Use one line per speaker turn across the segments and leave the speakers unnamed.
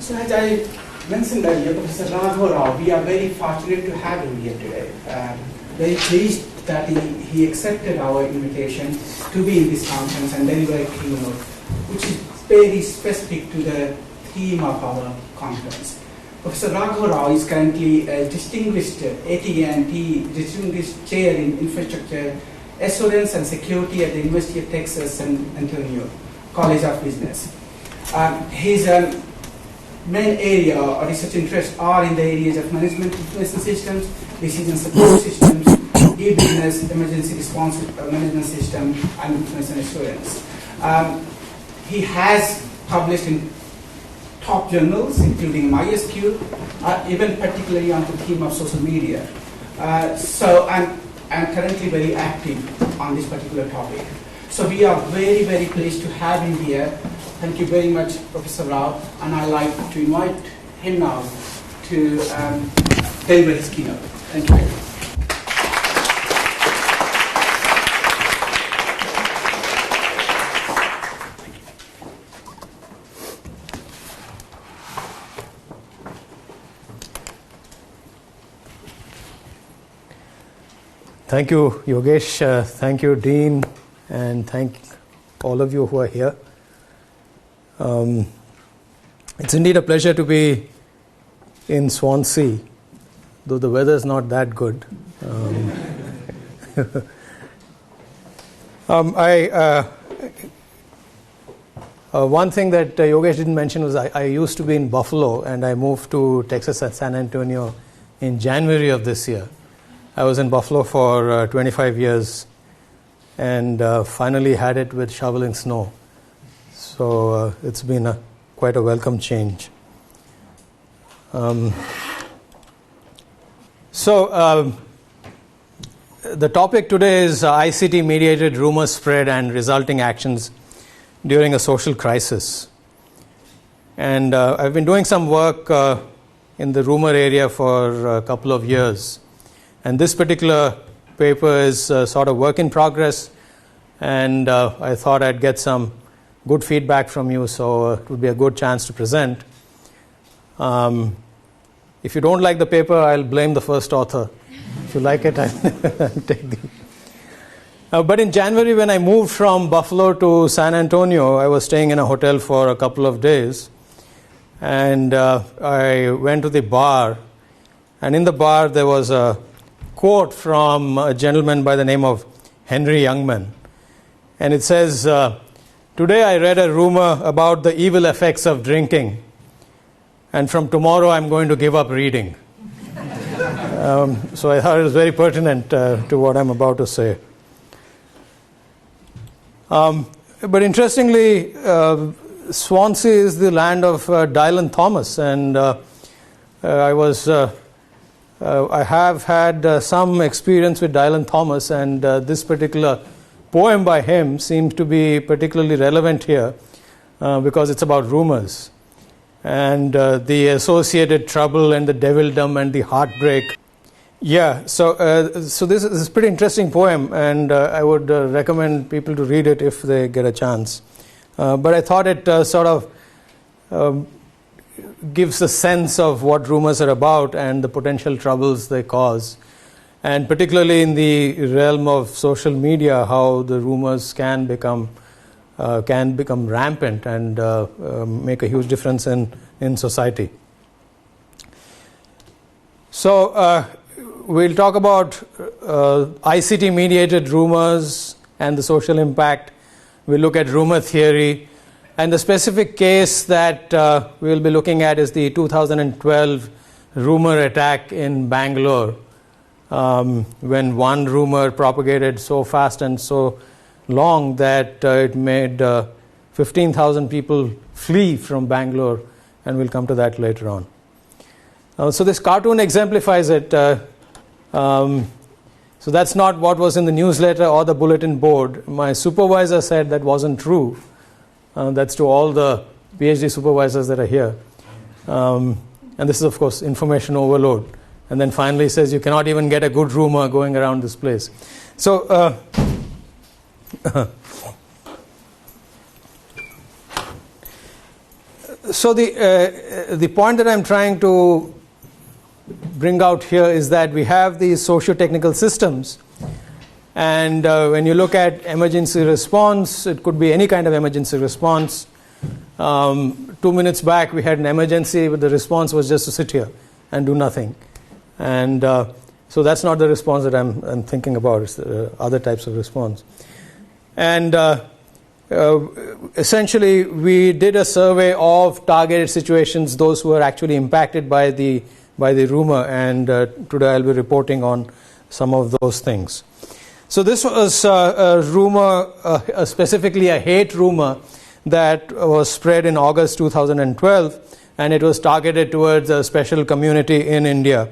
So as I mentioned earlier, Professor Raghav Rao, we are very fortunate to have him here today. Very pleased that he accepted our invitation to be in this conference and deliver a keynote, which is very specific to the theme of our conference. Professor Raghav Rao is currently a distinguished AT&T Distinguished Chair in Infrastructure Assurance and Security at the University of Texas San Antonio College of Business. His main area or research interests are in the areas of management information systems, decision support systems, e-business, emergency response management system, and information assurance. He has published in top journals, including MySQL, even particularly on the theme of social media. So I'm currently very active on this particular topic. So we are very, very pleased to have him here. Thank you very much, Professor Rao, and I'd like to invite him now to deliver his keynote. Thank you.
Thank you, Yogesh. Thank you, Dean, and thank all of you who are here. It's indeed a pleasure to be in Swansea, though the weather is not that good. One thing that Yogesh didn't mention was I used to be in Buffalo, and I moved to Texas at San Antonio in January of this year. I was in Buffalo for 25 years and finally had it with shoveling snow. So it's been quite a welcome change. The topic today is ICT-mediated rumor spread and resulting actions during a social crisis. And I've been doing some work in the rumor area for a couple of years. And this particular paper is sort of work in progress, and I thought I'd get some good feedback from you, so it would be a good chance to present. If you don't like the paper, I'll blame the first author. If you like it, I'll take the... But in January, when I moved from Buffalo to San Antonio, I was staying in a hotel for a couple of days, and I went to the bar, and in the bar there was a quote from a gentleman by the name of Henry Youngman. And it says, "Today I read a rumor about the evil effects of drinking, and from tomorrow I'm going to give up reading." So I thought it was very pertinent to what I'm about to say. But interestingly, Swansea is the land of Dylan Thomas, and I have had some experience with Dylan Thomas, and this particular poem by him seems to be particularly relevant here because it's about rumors and the associated trouble and the devildom and the heartbreak. Yeah, so this is a pretty interesting poem, and I would recommend people to read it if they get a chance. But I thought it sort of gives a sense of what rumors are about and the potential troubles they cause, and particularly in the realm of social media, how the rumors can become rampant and make a huge difference in society. So we'll talk about ICT-mediated rumors and the social impact. We'll look at rumor theory. And the specific case that we'll be looking at is the 2012 rumor attack in Bangalore, when one rumor propagated so fast and so long that it made 15,000 people flee from Bangalore, and we'll come to that later on. So this cartoon exemplifies it. So that's not what was in the newsletter or the bulletin board. My supervisor said that wasn't true. That's to all the PhD supervisors that are here. And this is, of course, information overload. And then finally says you cannot even get a good rumor going around this place. So So the point that I'm trying to bring out here is that we have these socio-technical systems, and when you look at emergency response, it could be any kind of emergency response. 2 minutes back we had an emergency, but the response was just to sit here and do nothing. And so that's not the response that I'm thinking about. It's other types of response. And essentially we did a survey of targeted situations, those who were actually impacted by the rumor, and today I'll be reporting on some of those things. So this was a rumor, specifically a hate rumor that was spread in August 2012, and it was targeted towards a special community in India,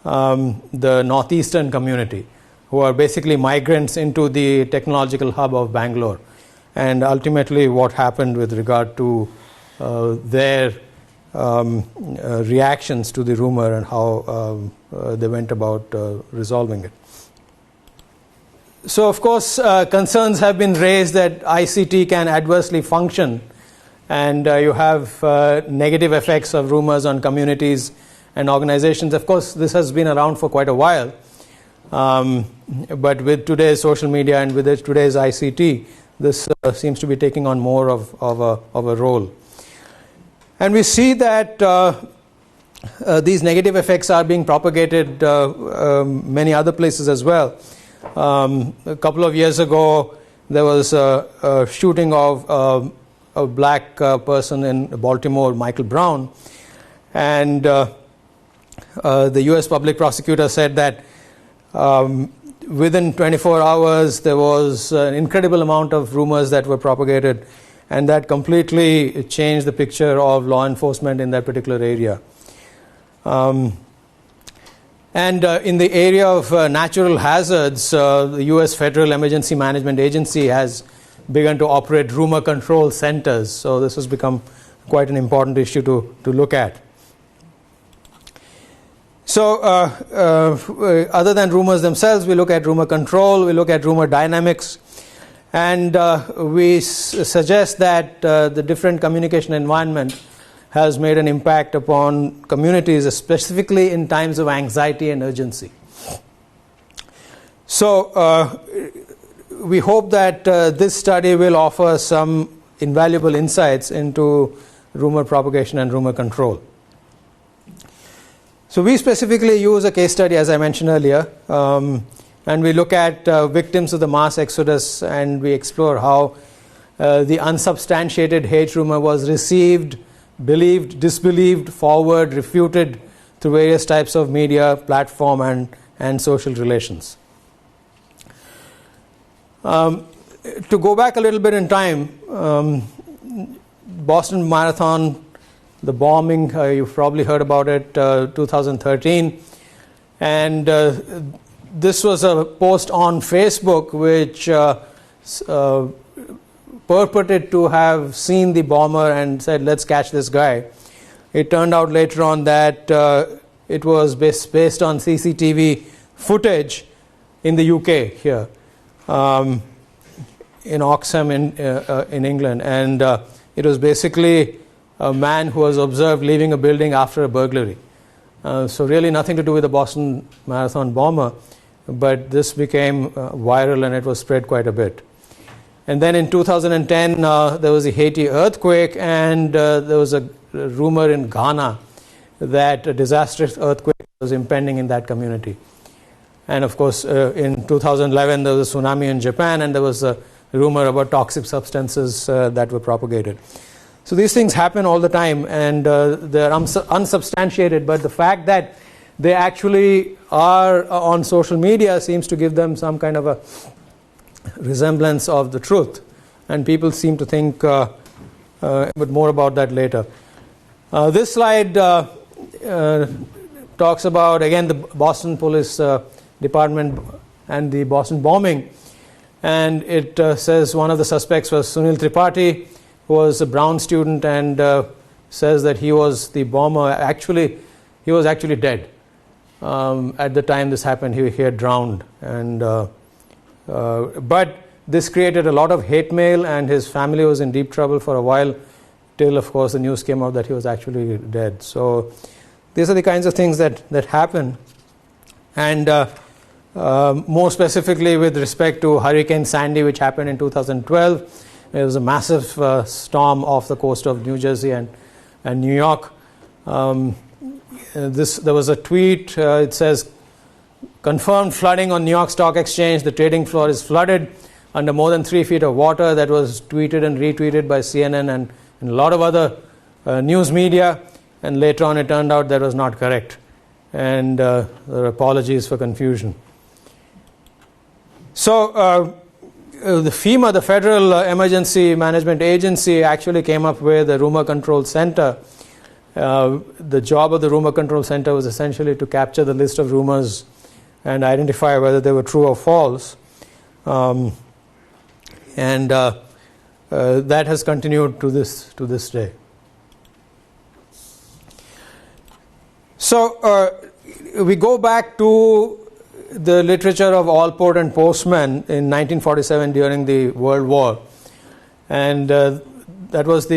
the northeastern community, who are basically migrants into the technological hub of Bangalore, and ultimately what happened with regard to their reactions to the rumor and how they went about resolving it. So of course concerns have been raised that ICT can adversely function, and you have negative effects of rumors on communities and organizations. Of course this has been around for quite a while, but with today's social media and with today's ICT, this seems to be taking on more of a role. And we see that these negative effects are being propagated many other places as well. A couple of years ago, there was a shooting of a black person in Baltimore, Michael Brown, and the U.S. public prosecutor said that within 24 hours there was an incredible amount of rumors that were propagated, and that completely changed the picture of law enforcement in that particular area. And in the area of natural hazards, the U.S. Federal Emergency Management Agency has begun to operate rumor control centers. So this has become quite an important issue to look at. So other than rumors themselves, we look at rumor control, we look at rumor dynamics, and we suggest that the different communication environment has made an impact upon communities, specifically in times of anxiety and urgency. So we hope that this study will offer some invaluable insights into rumor propagation and rumor control. So we specifically use a case study, as I mentioned earlier, and we look at victims of the mass exodus, and we explore how the unsubstantiated hate rumor was received, believed, disbelieved, forward, refuted through various types of media, platform, and social relations. To go back a little bit in time, Boston Marathon, the bombing, you've probably heard about it, 2013, and this was a post on Facebook which purported to have seen the bomber and said, let's catch this guy. It turned out later on that it was based on CCTV footage in the UK here, in Oxham in England, and it was basically a man who was observed leaving a building after a burglary. So really nothing to do with the Boston Marathon bomber, but this became viral and it was spread quite a bit. And then in 2010, there was a Haiti earthquake, and there was a rumor in Ghana that a disastrous earthquake was impending in that community. And of course, in 2011, there was a tsunami in Japan, and there was a rumor about toxic substances that were propagated. So these things happen all the time, and they're unsubstantiated, but the fact that they actually are on social media seems to give them some kind of a resemblance of the truth, and people seem to think but more about that later. This slide talks about, again, the Boston Police Department and the Boston bombing, and it says one of the suspects was Sunil Tripathi, who was a Brown student, and says that he was the bomber. Actually, he was actually dead at the time this happened. He had drowned, and but this created a lot of hate mail, and his family was in deep trouble for a while till, of course, the news came out that he was actually dead. So these are the kinds of things that happen. And more specifically with respect to Hurricane Sandy, which happened in 2012, there was a massive storm off the coast of New Jersey and New York. There was a tweet, it says, confirmed flooding on New York Stock Exchange. The trading floor is flooded under more than 3 feet of water. That was tweeted and retweeted by CNN and a lot of other news media. And later on it turned out that was not correct. And there are apologies for confusion. So the FEMA, the Federal Emergency Management Agency, actually came up with a rumor control center. The job of the rumor control center was essentially to capture the list of rumors and identify whether they were true or false. And that has continued to this day. So we go back to the literature of Allport and Postman in 1947 during the World War, and that was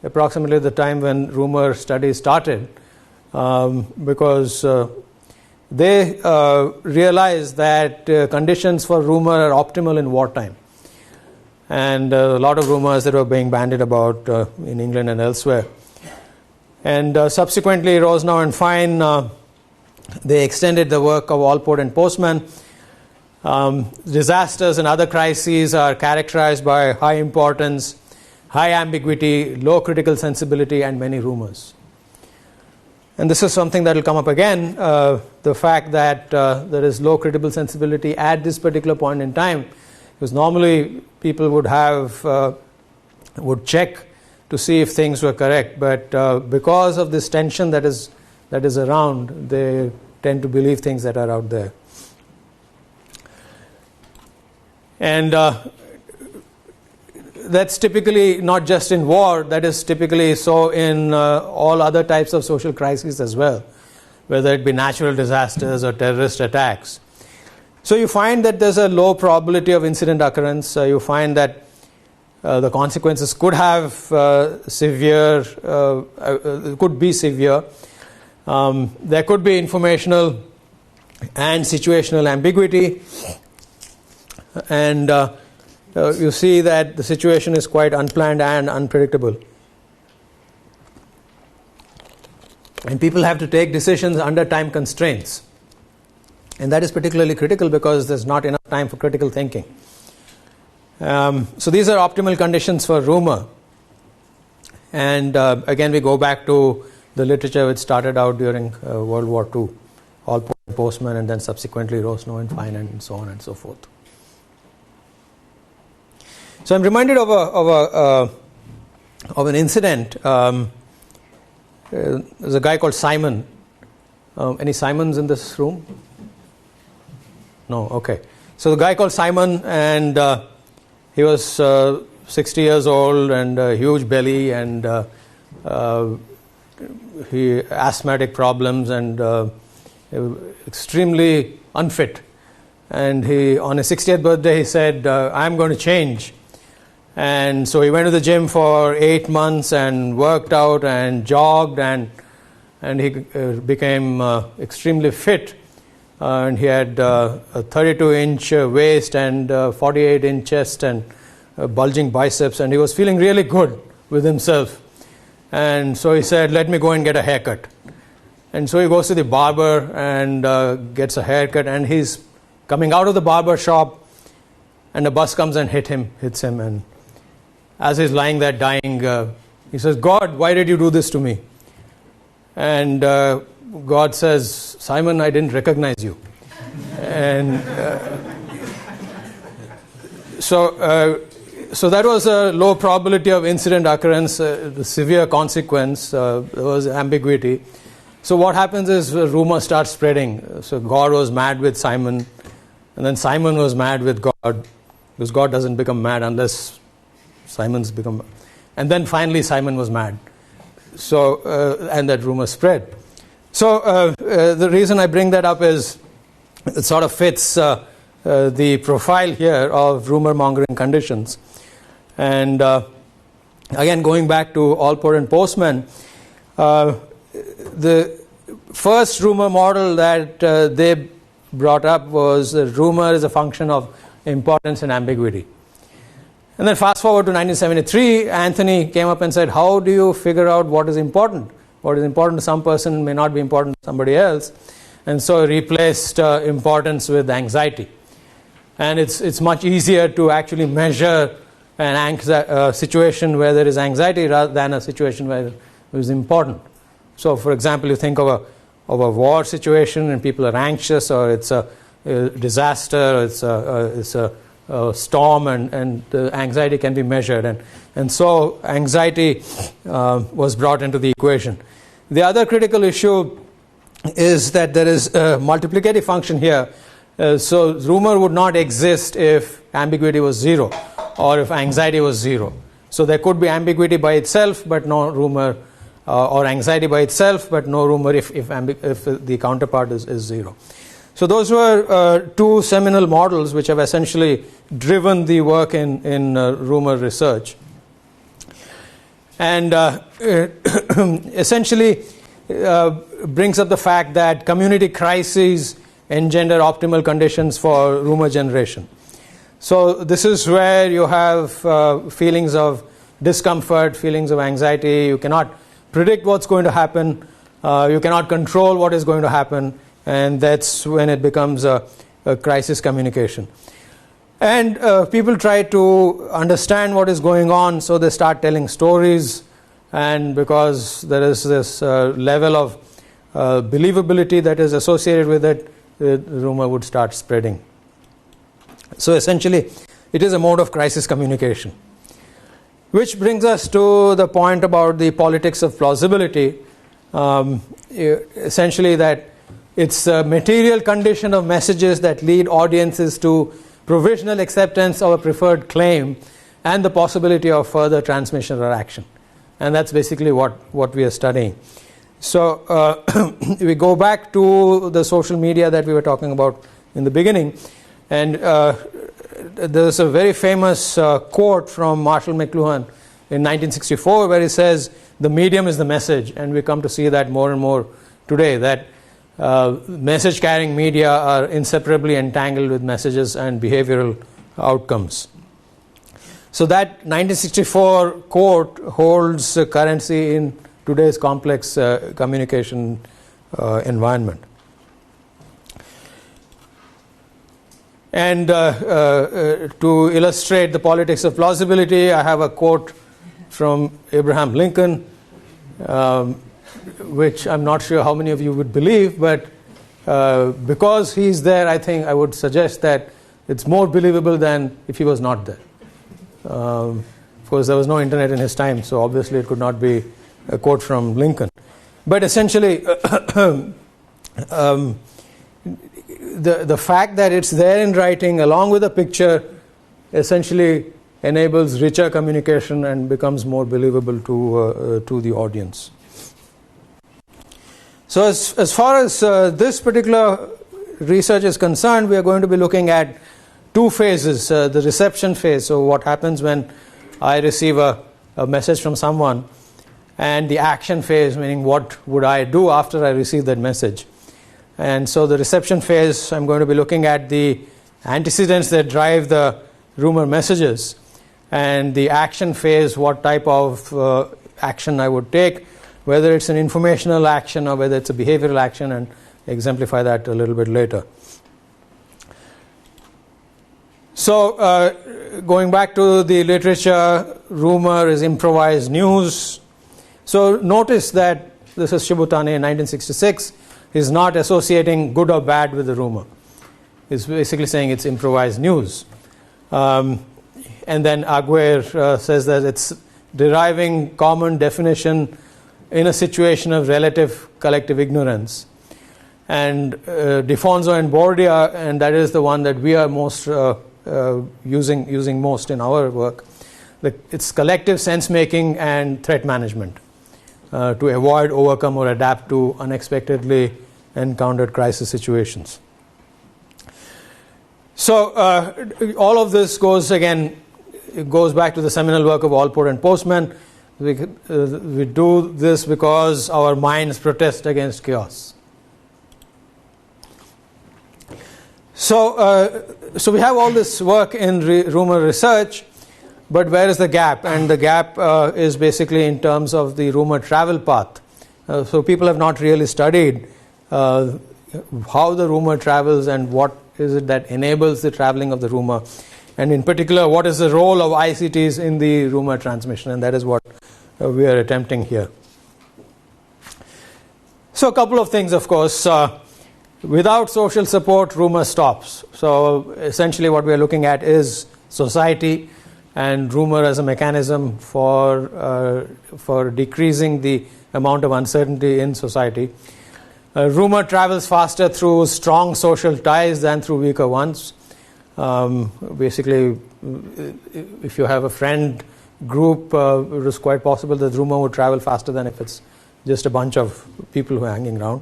approximately the time when rumor studies started, because they realized that conditions for rumor are optimal in wartime, and a lot of rumors that were being bandied about in England and elsewhere. And subsequently, Rosenow and Fine, they extended the work of Allport and Postman. Disasters and other crises are characterized by high importance, high ambiguity, low critical sensibility, and many rumors. And this is something that will come up again, the fact that there is low critical sensibility at this particular point in time, because normally people would check to see if things were correct, but because of this tension that is around, they tend to believe things that are out there. And that's typically not just in war, that is typically so in all other types of social crises as well, whether it be natural disasters or terrorist attacks. So you find that there's a low probability of incident occurrence. You find that the consequences could have could be severe. There could be informational and situational ambiguity, and you see that the situation is quite unplanned and unpredictable. And people have to take decisions under time constraints. And that is particularly critical because there's not enough time for critical thinking. So these are optimal conditions for rumor. And again, we go back to the literature which started out during World War II, Allport and Postman, and then subsequently Rosenow and Fine, and so on and so forth. So I'm reminded of an incident. There's a guy called Simon. Any Simons in this room? No, okay. So the guy called Simon, and he was 60 years old and a huge belly, and he asthmatic problems, and extremely unfit. And he, on his 60th birthday, he said, "I'm going to change." And so he went to the gym for 8 months and worked out and jogged, and he became extremely fit. And he had a 32-inch waist and 48-inch chest and bulging biceps, and he was feeling really good with himself. And so he said, "Let me go and get a haircut." And so he goes to the barber and gets a haircut, and he's coming out of the barber shop, and a bus comes and hits him, and as he's lying there dying, he says, "God, why did you do this to me?" And God says, "Simon, I didn't recognize you." And so that was a low probability of incident occurrence, the severe consequence. There was ambiguity. So what happens is rumor starts spreading. So God was mad with Simon, and then Simon was mad with God, because God doesn't become mad unless Simon's become, and then finally Simon was mad. So and that rumor spread. So the reason I bring that up is it sort of fits the profile here of rumor mongering conditions. And again, going back to Allport and Postman, the first rumor model that they brought up was rumor is a function of importance and ambiguity. And then fast forward to 1973, Anthony came up and said, how do you figure out what is important? What is important to some person may not be important to somebody else. And so he replaced importance with anxiety. And it's much easier to actually measure an situation where there is anxiety rather than a situation where it is important. So, for example, you think of a war situation and people are anxious, or it's a disaster, or it's a storm, and the anxiety can be measured. And so anxiety was brought into the equation. The other critical issue is that there is a multiplicative function here. So rumor would not exist if ambiguity was 0 or if anxiety was 0. So there could be ambiguity by itself but no rumor, or anxiety by itself but no rumor if the counterpart is 0. So those were two seminal models which have essentially driven the work in rumor research. And essentially brings up the fact that community crises engender optimal conditions for rumor generation. So this is where you have feelings of discomfort, feelings of anxiety. You cannot predict what's going to happen. You cannot control what is going to happen. And that's when it becomes a crisis communication. And people try to understand what is going on, so they start telling stories. And because there is this level of believability that is associated with it, the rumor would start spreading. So essentially, it is a mode of crisis communication. Which brings us to the point about the politics of plausibility. Essentially that it's a material condition of messages that lead audiences to provisional acceptance of a preferred claim and the possibility of further transmission or action. And that's basically what we are studying. So we go back to the social media that we were talking about in the beginning. And there's a very famous quote from Marshall McLuhan in 1964 where he says, the medium is the message. And we come to see that more and more today, that message carrying media are inseparably entangled with messages and behavioral outcomes. So that 1964 quote holds currency in today's complex communication environment. And to illustrate the politics of plausibility, I have a quote from Abraham Lincoln, which I'm not sure how many of you would believe, but because he's there, I think I would suggest that it's more believable than if he was not there. Of course, there was no internet in his time, so obviously it could not be a quote from Lincoln. But essentially, the fact that it's there in writing along with a picture essentially enables richer communication and becomes more believable to the audience. So as far as this particular research is concerned, we are going to be looking at two phases. The reception phase, so what happens when I receive a message from someone, and the action phase, meaning what would I do after I receive that message. And so the reception phase, I'm going to be looking at the antecedents that drive the rumor messages, and the action phase, what type of action I would take, whether it's an informational action or whether it's a behavioral action, and exemplify that a little bit later. So going back to the literature, rumor is improvised news. So notice that this is Shibutani in 1966. He's not associating good or bad with the rumor. He's basically saying it's improvised news. And then Aguirre says that it's deriving common definition in a situation of relative collective ignorance. And Defonso and Bordia, and that is the one that we are most using most in our work, it's collective sense making and threat management to avoid, overcome, or adapt to unexpectedly encountered crisis situations. So all of this goes again it goes back to the seminal work of Allport and Postman. We do this because our minds protest against chaos. So we have all this work in rumor research, but where is the gap? And the gap is basically in terms of the rumor travel path. So people have not really studied how the rumor travels and what is it that enables the traveling of the rumor, and in particular what is the role of ICTs in the rumor transmission, and that is what we are attempting here. So a couple of things, of course. Without social support, rumor stops. So essentially what we are looking at is society and rumor as a mechanism for decreasing the amount of uncertainty in society. Rumor travels faster through strong social ties than through weaker ones. Basically, if you have a friend group, it is quite possible that rumor would travel faster than if it's just a bunch of people who are hanging around.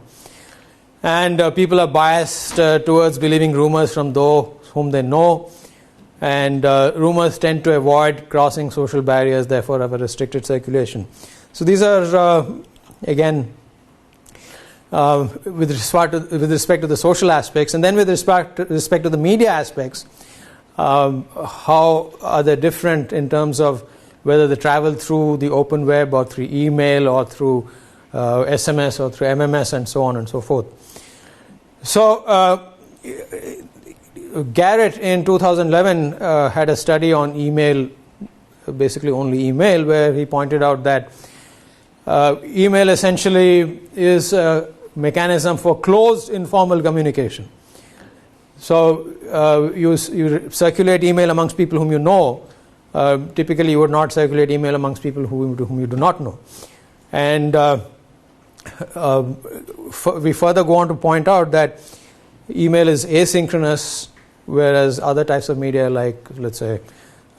And people are biased towards believing rumors from those whom they know. And rumors tend to avoid crossing social barriers, therefore have a restricted circulation. So these are, again, with respect to the social aspects. And then with respect to the media aspects, how are they different in terms of whether they travel through the open web or through email or through SMS or through MMS and so on and so forth. So Garrett in 2011 had a study on email, basically only email, where he pointed out that email essentially is a mechanism for closed informal communication. So you circulate email amongst people whom you know. Typically you would not circulate email amongst people whom you do not know. And we further go on to point out that email is asynchronous, whereas other types of media like, let's say,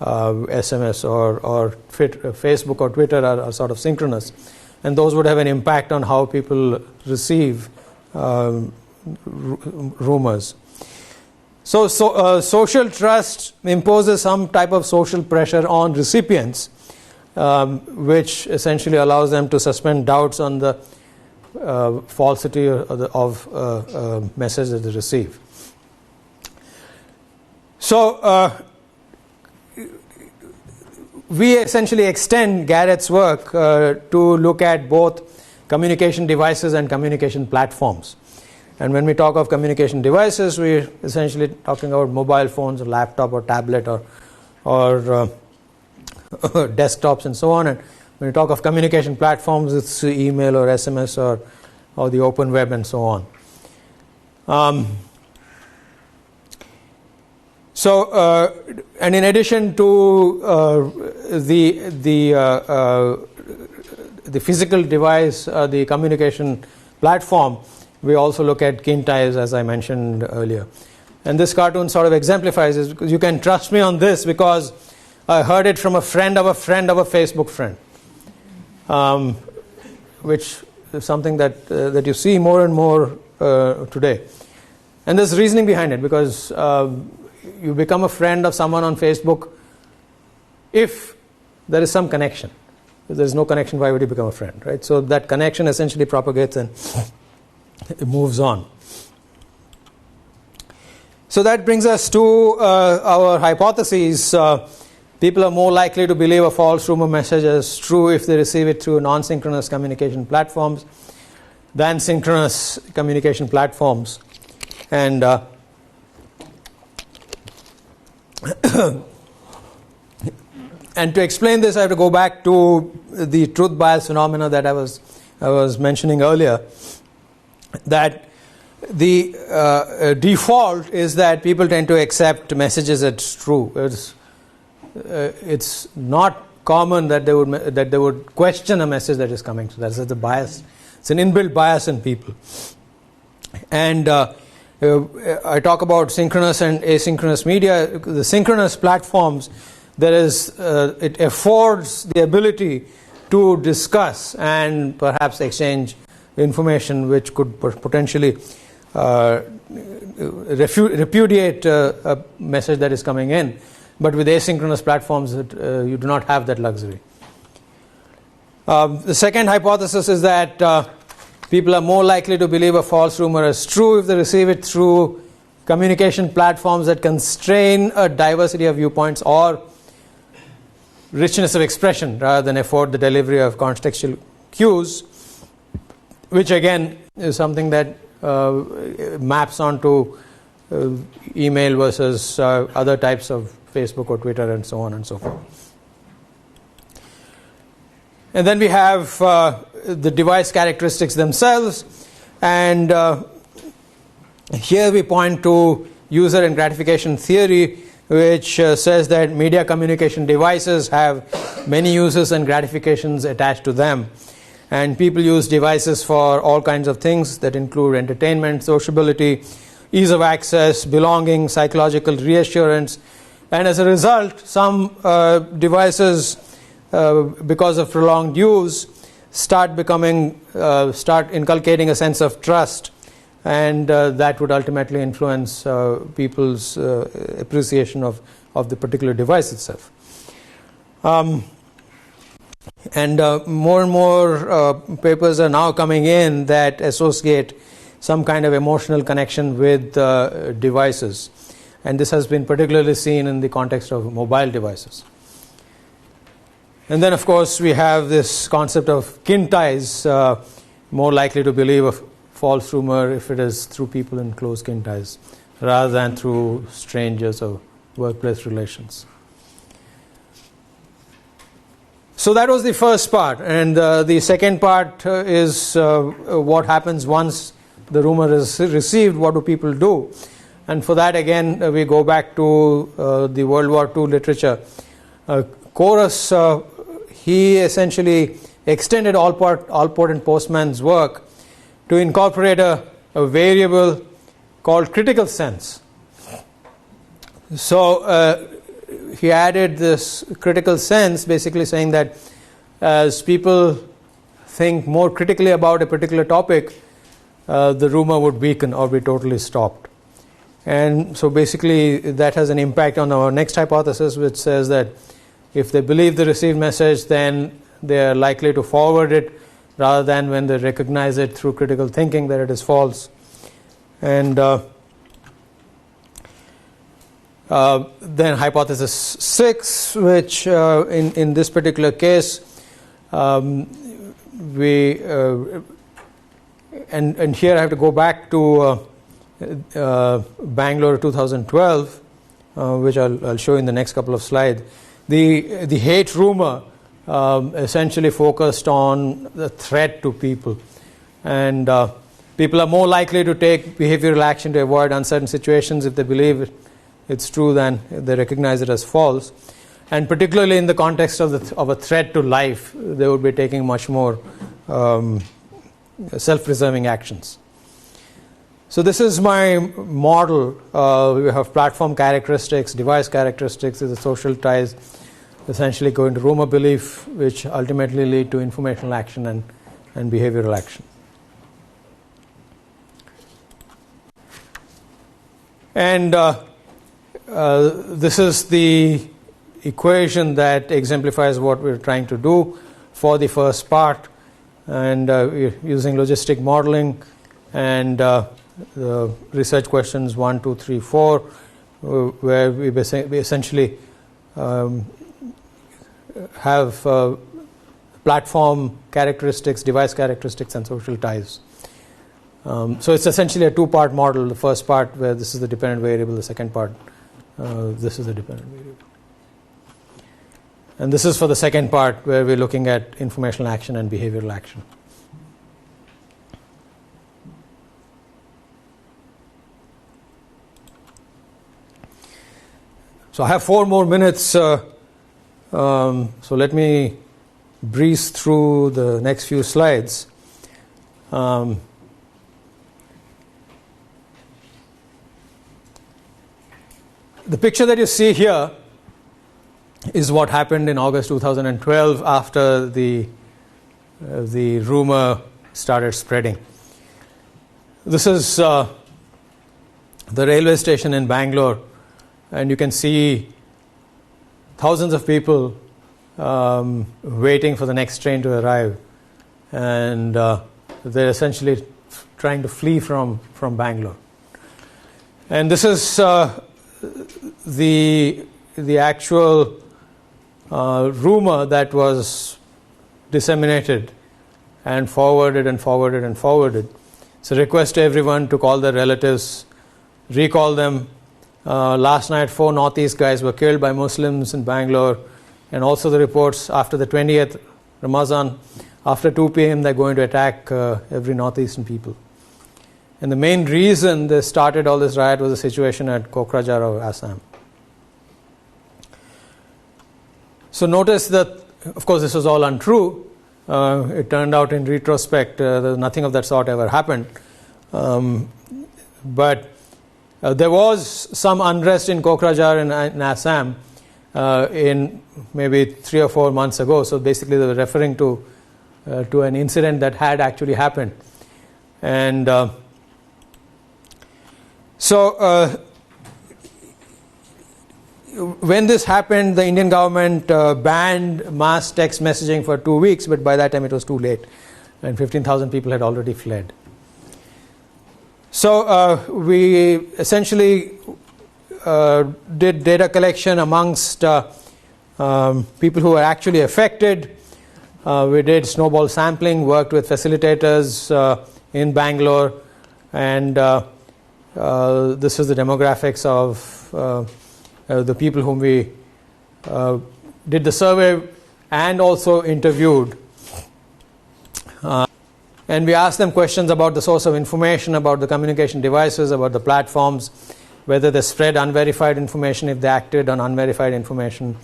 SMS or Facebook or Twitter are sort of synchronous. And those would have an impact on how people receive rumors. So social trust imposes some type of social pressure on recipients, which essentially allows them to suspend doubts on the falsity of message that they receive. So we essentially extend Garrett's work to look at both communication devices and communication platforms. And when we talk of communication devices, we're essentially talking about mobile phones or laptop or tablet or desktops and so on. And when we talk of communication platforms, it's email or SMS or the open web and so on. And in addition to the physical device, the communication platform, we also look at kintiles, as I mentioned earlier. And this cartoon sort of exemplifies this, because you can trust me on this because I heard it from a friend of a friend of a Facebook friend, which is something that you see more and more today. And there's reasoning behind it, because you become a friend of someone on Facebook if there is some connection. If there is no connection, why would you become a friend, right? So that connection essentially propagates and it moves on. So that brings us to our hypotheses. People are more likely to believe a false rumor message as true if they receive it through non-synchronous communication platforms than synchronous communication platforms. And and to explain this, I have to go back to the truth bias phenomena that I was mentioning earlier. That the default is that people tend to accept messages as true. It's not common that they would question a message that is coming. So that's the bias. It's an inbuilt bias in people. And I talk about synchronous and asynchronous media. The synchronous platforms, it affords the ability to discuss and perhaps exchange information which could potentially repudiate a message that is coming in. But with asynchronous platforms, you do not have that luxury. The second hypothesis is that people are more likely to believe a false rumor as true if they receive it through communication platforms that constrain a diversity of viewpoints or richness of expression rather than afford the delivery of contextual cues, which again is something that maps onto email versus other types of Facebook or Twitter and so on and so forth. And then we have the device characteristics themselves, and here we point to user and gratification theory, which says that media communication devices have many uses and gratifications attached to them. And people use devices for all kinds of things that include entertainment, sociability, ease of access, belonging, psychological reassurance. And as a result, some devices, because of prolonged use, start inculcating a sense of trust, and that would ultimately influence people's appreciation of the particular device itself. And more and more papers are now coming in that associate some kind of emotional connection with devices. And this has been particularly seen in the context of mobile devices. And then, of course, we have this concept of kin ties, more likely to believe a false rumor if it is through people in close kin ties, rather than through strangers or workplace relations. So that was the first part. And the second part is what happens once the rumor is received, what do people do? And for that, again, we go back to the World War II literature. Chorus, he essentially extended Allport and Postman's work to incorporate a variable called critical sense. So he added this critical sense, basically saying that as people think more critically about a particular topic, the rumor would weaken or be totally stopped. And so basically that has an impact on our next hypothesis, which says that if they believe the received message, then they are likely to forward it, rather than when they recognize it through critical thinking that it is false. And then hypothesis 6, which in this particular case, we and here I have to go back to Bangalore 2012, which I'll show in the next couple of slides. The hate rumor essentially focused on the threat to people, and people are more likely to take behavioral action to avoid uncertain situations if they believe it's true than they recognize it as false. And particularly in the context of a threat to life, they would be taking much more self-preserving actions. So this is my model. We have platform characteristics, device characteristics, the social ties, essentially go into rumor belief, which ultimately lead to informational action and behavioral action. And this is the equation that exemplifies what we're trying to do for the first part, and we're using logistic modeling and the research questions 1, 2, 3, 4, where we essentially have platform characteristics, device characteristics, and social ties. So it's essentially a two-part model. The first part where this is the dependent variable, the second part this is the dependent variable. And this is for the second part where we're looking at informational action and behavioral action. So I have 4 more minutes, so let me breeze through the next few slides. The picture that you see here is what happened in August 2012 after the rumor started spreading. This is the railway station in Bangalore, and you can see thousands of people waiting for the next train to arrive, and they're essentially trying to flee from Bangalore. And this is the actual rumor that was disseminated and forwarded and forwarded and forwarded. So request to everyone to call their relatives, recall them. Last night 4 Northeast guys were killed by Muslims in Bangalore, and also the reports after the 20th Ramazan, after 2 p.m. they're going to attack every Northeastern people. And the main reason they started all this riot was the situation at Kokrajhar of Assam. So notice that, of course, this was all untrue. It turned out in retrospect, nothing of that sort ever happened. But there was some unrest in Kokrajhar in Assam in maybe 3 or 4 months ago. So basically they were referring to an incident that had actually happened. And so when this happened, the Indian government banned mass text messaging for 2 weeks, but by that time it was too late, and 15,000 people had already fled. So we essentially did data collection amongst people who were actually affected. We did snowball sampling, worked with facilitators in Bangalore, and this is the demographics of the people whom we did the survey and also interviewed. And we asked them questions about the source of information, about the communication devices, about the platforms, whether they spread unverified information, if they acted on unverified information.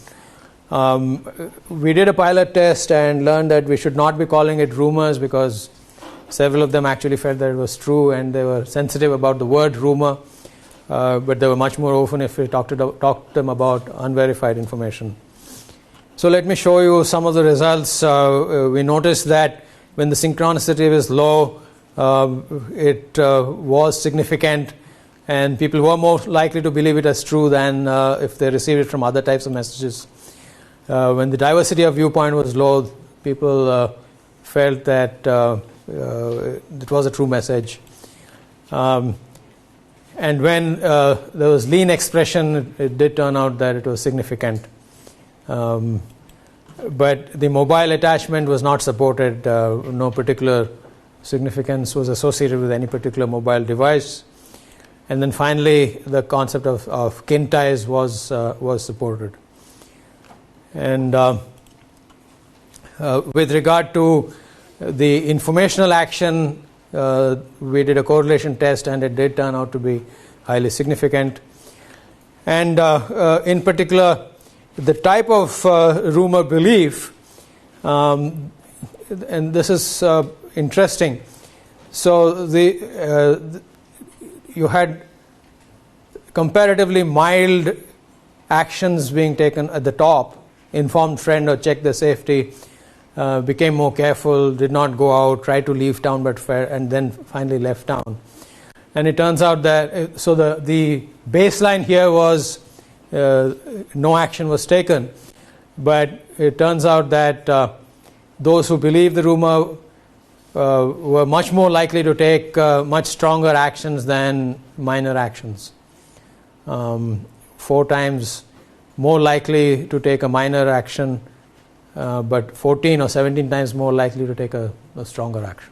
We did a pilot test and learned that we should not be calling it rumors, because several of them actually felt that it was true, and they were sensitive about the word rumor. But they were much more open if we talked to them about unverified information. So let me show you some of the results. We noticed that when the synchronicity was low, it was significant, and people were more likely to believe it as true than if they received it from other types of messages. When the diversity of viewpoint was low, people felt that it was a true message. And when there was lean expression, it did turn out that it was significant. But the mobile attachment was not supported. No particular significance was associated with any particular mobile device. And then finally, the concept of kin ties was supported. And with regard to the informational action, we did a correlation test, and it did turn out to be highly significant. And in particular, the type of rumor belief, and this is interesting. So you had comparatively mild actions being taken at the top: informed friend or check the safety, became more careful, did not go out, tried to leave town and then finally left town. And it turns out that so the baseline here was no action was taken, but it turns out that those who believed the rumor were much more likely to take much stronger actions than minor actions. 4 times more likely to take a minor action, but 14 or 17 times more likely to take a stronger action.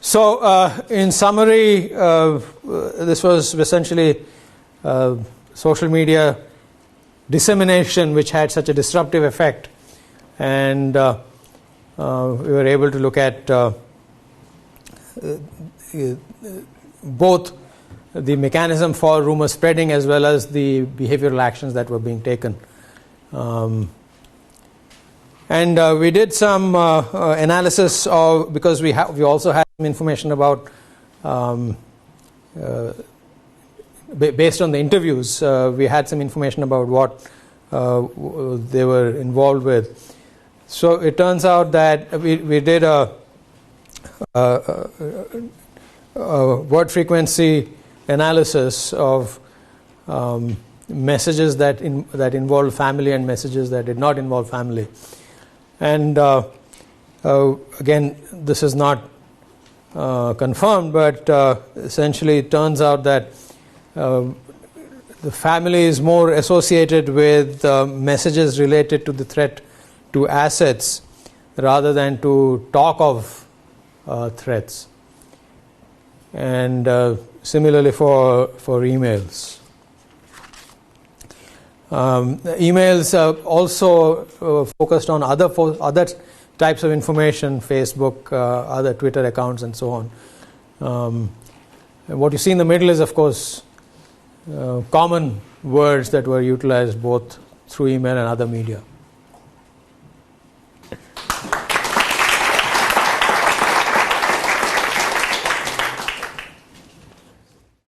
So, in summary, this was essentially social media dissemination which had such a disruptive effect, and we were able to look at both the mechanism for rumor spreading as well as the behavioral actions that were being taken. And we did some analysis of, because we also had some information about based on the interviews, we had some information about what they were involved with. So it turns out that we did a word frequency analysis of messages that involved family and messages that did not involve family. And again, this is not confirmed, but essentially it turns out that the family is more associated with messages related to the threat to assets rather than to talk of threats. And similarly for emails. Emails also focused on other types of information, Facebook, other Twitter accounts, and so on. What you see in the middle is, of course, common words that were utilized both through email and other media.